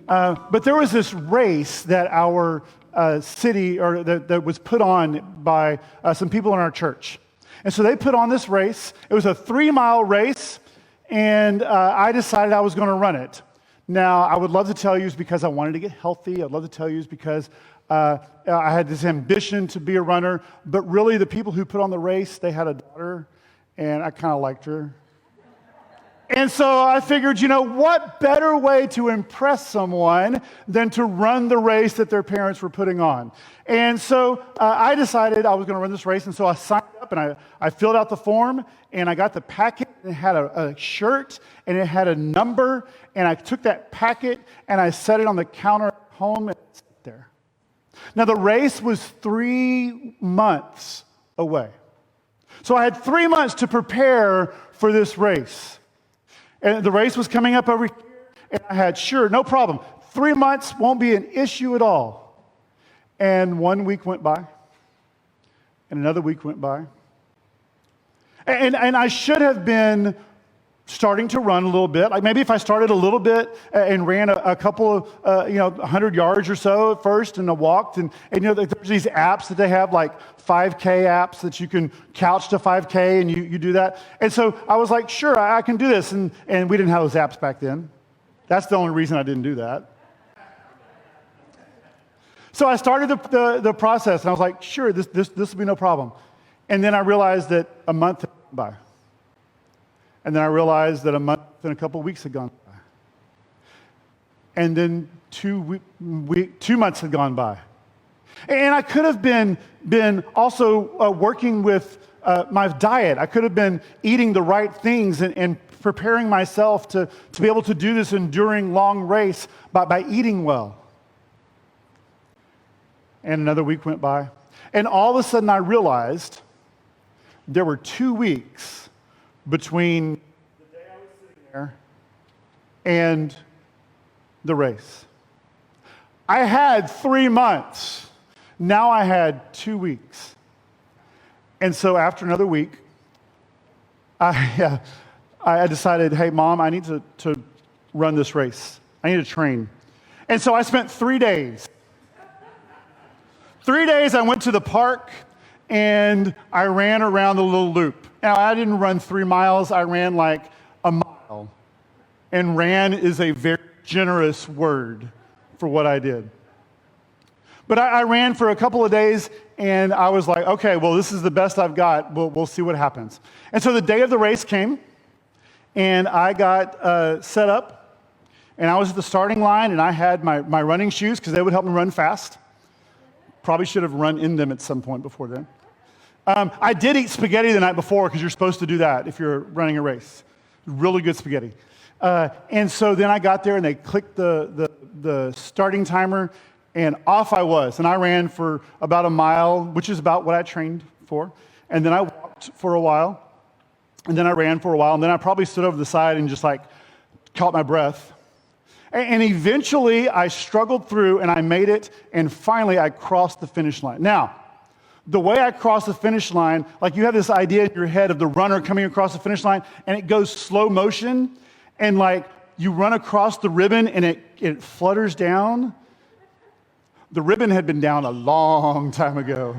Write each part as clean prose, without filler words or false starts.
But there was this race that our city, or that was put on by some people in our church. And so they put on this race. It was a 3-mile race, and I decided I was going to run it. Now, I would love to tell you it's because I wanted to get healthy. I'd love to tell you it's because I had this ambition to be a runner. But really, the people who put on the race, they had a daughter, and I kind of liked her. And so I figured, what better way to impress someone than to run the race that their parents were putting on? And so I decided I was going to run this race, and so I signed up, and I filled out the form, and I got the packet, and it had a shirt, and it had a number, and I took that packet, and I set it on the counter at home, and it sat there. Now, the race was 3 months away. So I had 3 months to prepare for this race. And the race was coming up over here, and I had, sure, no problem. 3 months won't be an issue at all. And 1 week went by, and another week went by. And I should have been starting to run a little bit. Like maybe if I started a little bit and ran a couple of, 100 yards or so at first, and I walked, and there's these apps that they have, like 5K apps that you can couch to 5K, and you do that. And so I was like, sure, I can do this. And we didn't have those apps back then. That's the only reason I didn't do that. So I started the process, and I was like, sure, this will be no problem. And then I realized that a month had gone by. And then I realized that a month and a couple of weeks had gone by. And then 2 months had gone by. And I could have been also working with my diet. I could have been eating the right things and preparing myself to be able to do this enduring long race by eating well. And another week went by. And all of a sudden I realized there were 2 weeks between the day I was sitting there and the race. I had 3 months. Now I had 2 weeks. And so after another week, I decided, hey, Mom, I need to run this race. I need to train. And so I spent 3 days. 3 days I went to the park, and I ran around the little loop. Now, I didn't run 3 miles. I ran like a mile. And ran is a very generous word for what I did. But I ran for a couple of days, and I was like, okay, well, this is the best I've got. We'll see what happens. And so the day of the race came, and I got set up, and I was at the starting line, and I had my running shoes because they would help me run fast. Probably should have run in them at some point before then. I did eat spaghetti the night before because you're supposed to do that if you're running a race. Really good spaghetti. And so then I got there, and they clicked the starting timer, and off I was. And I ran for about a mile, which is about what I trained for. And then I walked for a while. And then I ran for a while. And then I probably stood over the side and just caught my breath. And eventually I struggled through, and I made it. And finally I crossed the finish line. Now, the way I crossed the finish line, you have this idea in your head of the runner coming across the finish line, and it goes slow motion. And you run across the ribbon, and it flutters down. The ribbon had been down a long time ago,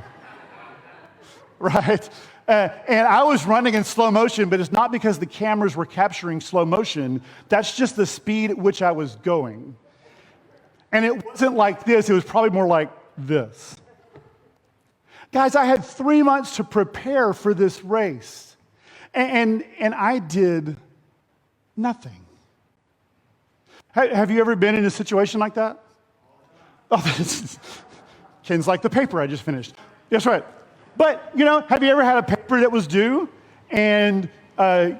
right? And I was running in slow motion, but it's not because the cameras were capturing slow motion. That's just the speed at which I was going. And it wasn't like this. It was probably more like this. Guys, I had 3 months to prepare for this race, and I did nothing. Have you ever been in a situation like that? Oh, Ken's like the paper I just finished. That's right. But, have you ever had a paper that was due? And,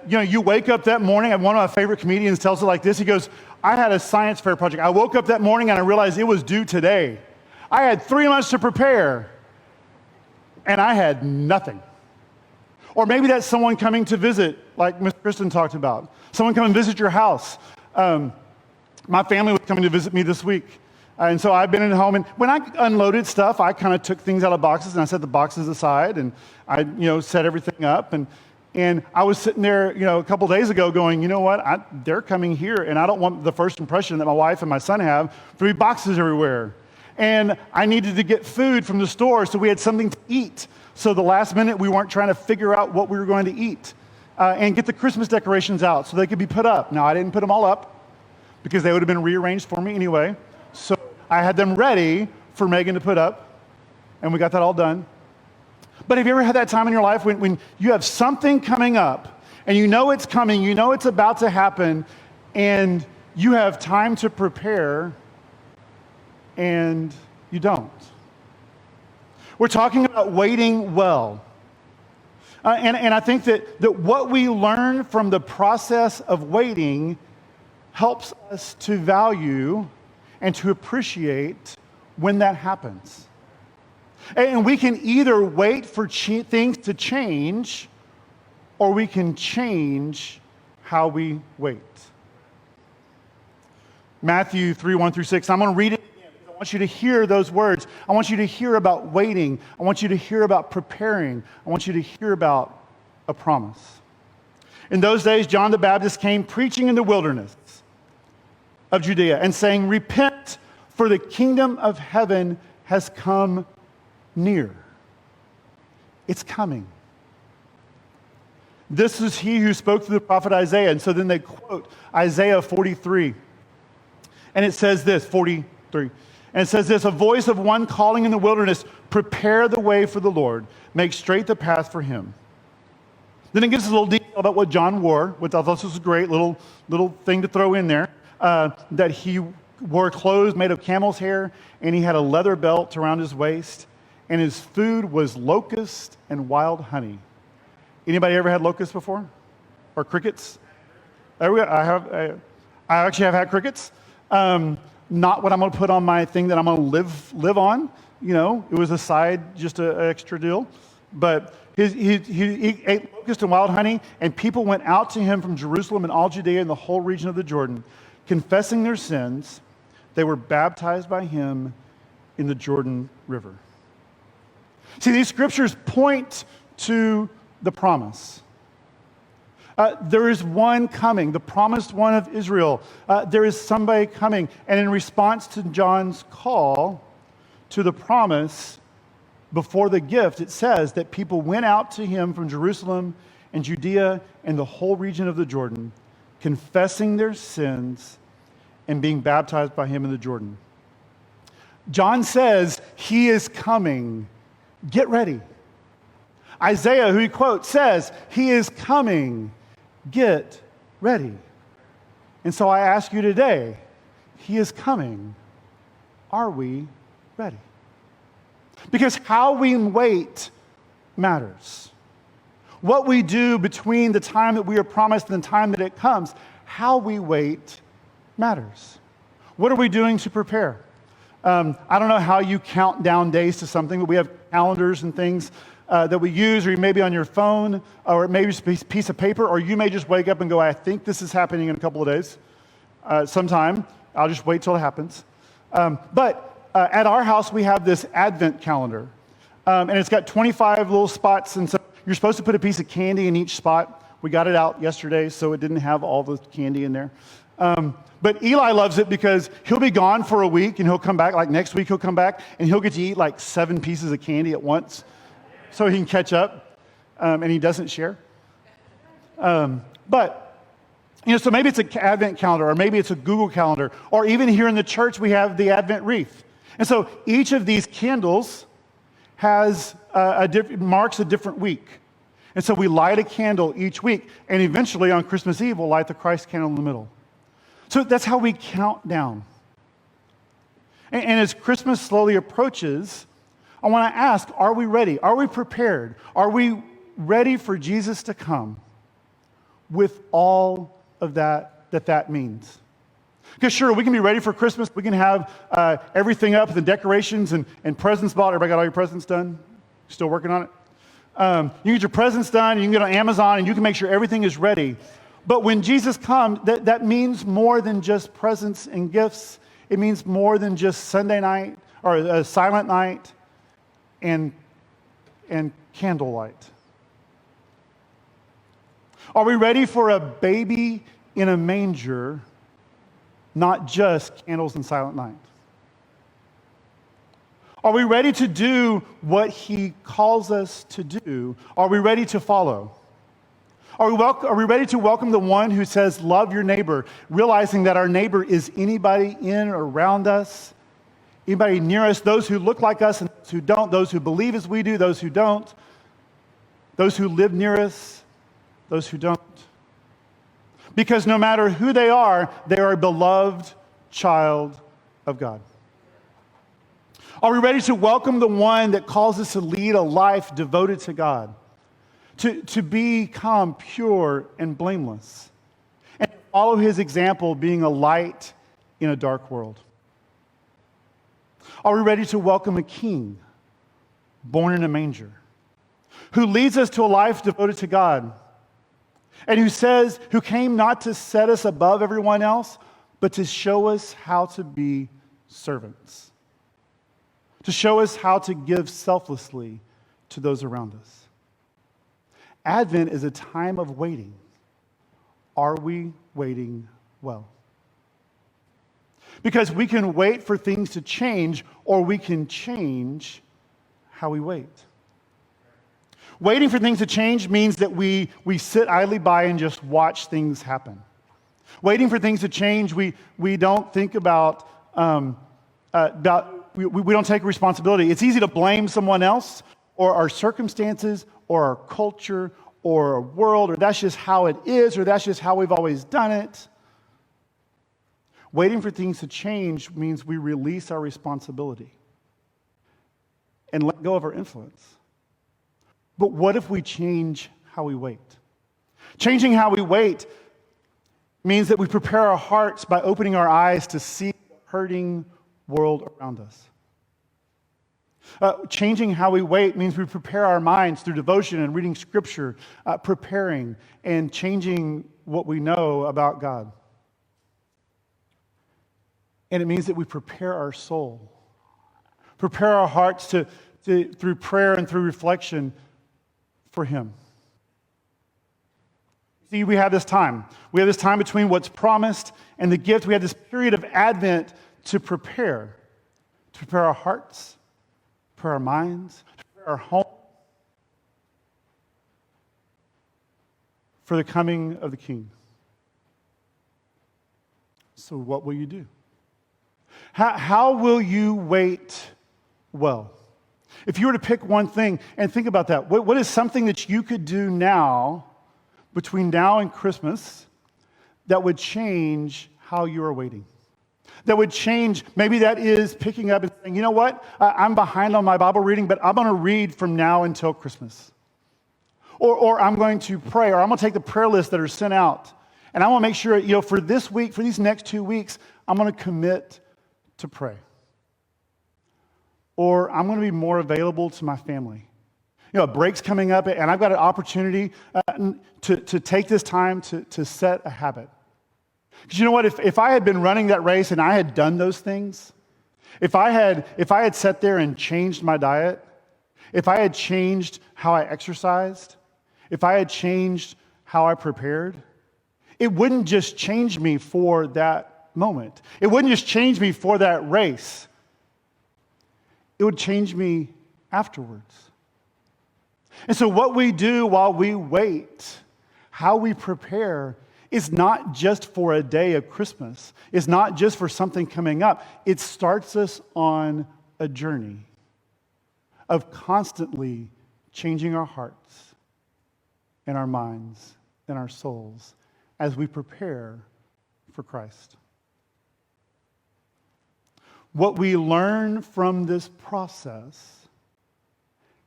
you wake up that morning, and one of my favorite comedians tells it like this. He goes, I had a science fair project. I woke up that morning, and I realized it was due today. I had 3 months to prepare, and I had nothing. Or maybe that's someone coming to visit, like Miss Kristen talked about. Someone come and visit your house. My family was coming to visit me this week. And so I've been at home, and when I unloaded stuff, I kind of took things out of boxes, and I set the boxes aside, and I, set everything up, and And I was sitting there, a couple days ago going, you know what, they're coming here, and I don't want the first impression that my wife and my son have to be boxes everywhere. And I needed to get food from the store, so we had something to eat. So the last minute, we weren't trying to figure out what we were going to eat. And get the Christmas decorations out so they could be put up. Now, I didn't put them all up because they would have been rearranged for me anyway. So I had them ready for Megan to put up, and we got that all done. But have you ever had that time in your life when you have something coming up, and you know it's coming, you know it's about to happen, and you have time to prepare, and you don't? We're talking about waiting well. And I think that what we learn from the process of waiting helps us to value and to appreciate when that happens. And we can either wait for things to change, or we can change how we wait. Matthew 3:1-6. I'm going to read it again because I want you to hear those words. I want you to hear about waiting. I want you to hear about preparing. I want you to hear about a promise. In those days, John the Baptist came preaching in the wilderness of Judea and saying, "Repent, for the kingdom of heaven has come near." It's coming. This is he who spoke through the prophet Isaiah. And so then they quote Isaiah 43. And it says this, 43. And it says this, "A voice of one calling in the wilderness, prepare the way for the Lord, make straight the path for him." Then it gives us a little detail about what John wore, which I thought was a great little thing to throw in there, that he wore clothes made of camel's hair, and he had a leather belt around his waist, and his food was locust and wild honey. Anybody ever had locusts before? Or crickets? There we go. I actually have had crickets. Not what I'm going to put on my thing that I'm going to live on. It was a side, just an extra deal. But he ate locust and wild honey, and people went out to him from Jerusalem and all Judea and the whole region of the Jordan, confessing their sins. They were baptized by him in the Jordan River. See, these scriptures point to the promise. There is one coming, the promised one of Israel. There is somebody coming. And in response to John's call to the promise before the gift, it says that people went out to him from Jerusalem and Judea and the whole region of the Jordan, confessing their sins and being baptized by him in the Jordan. John says he is coming. Get ready. Isaiah, who he quotes, says he is coming. Get ready. And so I ask you today, he is coming. Are we ready? Because how we wait matters. What we do between the time that we are promised and the time that it comes, how we wait matters. What are we doing to prepare? I don't know how you count down days to something, but we have calendars and things that we use, or maybe on your phone, or maybe just a piece of paper, or you may just wake up and go, I think this is happening in a couple of days. Sometime. I'll just wait till it happens. But at our house, we have this Advent calendar. And it's got 25 little spots, and so you're supposed to put a piece of candy in each spot. We got it out yesterday, so it didn't have all the candy in there. But Eli loves it because he'll be gone for a week, and he'll come back, like next week he'll come back, and he'll get to eat like 7 pieces of candy at once so he can catch up, and he doesn't share. But so maybe it's an Advent calendar, or maybe it's a Google calendar, or even here in the church we have the Advent wreath. And so each of these candles has marks a different week. And so we light a candle each week, and eventually on Christmas Eve we'll light the Christ candle in the middle. So that's how we count down. And as Christmas slowly approaches, I want to ask, are we ready? Are we prepared? Are we ready for Jesus to come with all of that means? Because sure, we can be ready for Christmas. We can have everything up, the decorations and presents bought. Everybody got all your presents done? Still working on it? You get your presents done, and you can get on Amazon, and you can make sure everything is ready. But when Jesus comes, that means more than just presents and gifts. It means more than just Sunday night or a silent night and candlelight. Are we ready for a baby in a manger, not just candles and silent night? Are we ready to do what he calls us to do? Are we ready to follow? Are we ready to welcome the one who says, love your neighbor, realizing that our neighbor is anybody in or around us, anybody near us, those who look like us and those who don't, those who believe as we do, those who don't, those who live near us, those who don't. Because no matter who they are a beloved child of God. Are we ready to welcome the one that calls us to lead a life devoted to God? To become pure and blameless? And follow his example, being a light in a dark world? Are we ready to welcome a king born in a manger, who leads us to a life devoted to God, and who came not to set us above everyone else, but to show us how to be servants, to show us how to give selflessly to those around us? Advent is a time of waiting. Are we waiting well? Because we can wait for things to change, or we can change how we wait. Waiting for things to change means that we sit idly by and just watch things happen. Waiting for things to change, we don't think about we don't take responsibility. It's easy to blame someone else or our circumstances or our culture or our world, or that's just how it is, or that's just how we've always done it. Waiting for things to change means we release our responsibility and let go of our influence. But what if we change how we wait? Changing how we wait means that we prepare our hearts by opening our eyes to see the hurting world around us. Changing how we wait means we prepare our minds through devotion and reading scripture, preparing and changing what we know about God. And it means that we prepare our soul, prepare our hearts through prayer and through reflection for him. See, we have this time. We have this time between what's promised and the gift. We have this period of Advent to prepare our hearts, prepare our minds, prepare our home for the coming of the King. So what will you do? How will you wait well? If you were to pick one thing, and think about that, what is something that you could do now, between now and Christmas, that would change how you are waiting? That would change, maybe that is picking up and saying, you know what, I'm behind on my Bible reading, but I'm going to read from now until Christmas. Or I'm going to pray, or I'm going to take the prayer lists that are sent out, and I want to make sure, for this week, for these next 2 weeks, I'm going to commit to pray. Or I'm going to be more available to my family. A break's coming up, and I've got an opportunity to take this time to set a habit. Because you know what? If I had been running that race and I had done those things, if I had sat there and changed my diet, if I had changed how I exercised, if I had changed how I prepared, it wouldn't just change me for that moment. It wouldn't just change me for that race. It would change me afterwards. And so what we do while we wait, how we prepare, is not just for a day of Christmas. It's not just for something coming up. It starts us on a journey of constantly changing our hearts and our minds and our souls as we prepare for Christ. What we learn from this process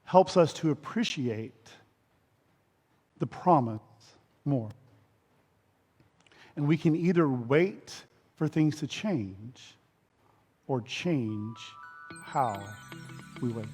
helps us to appreciate the promise more. And we can either wait for things to change or change how we wait.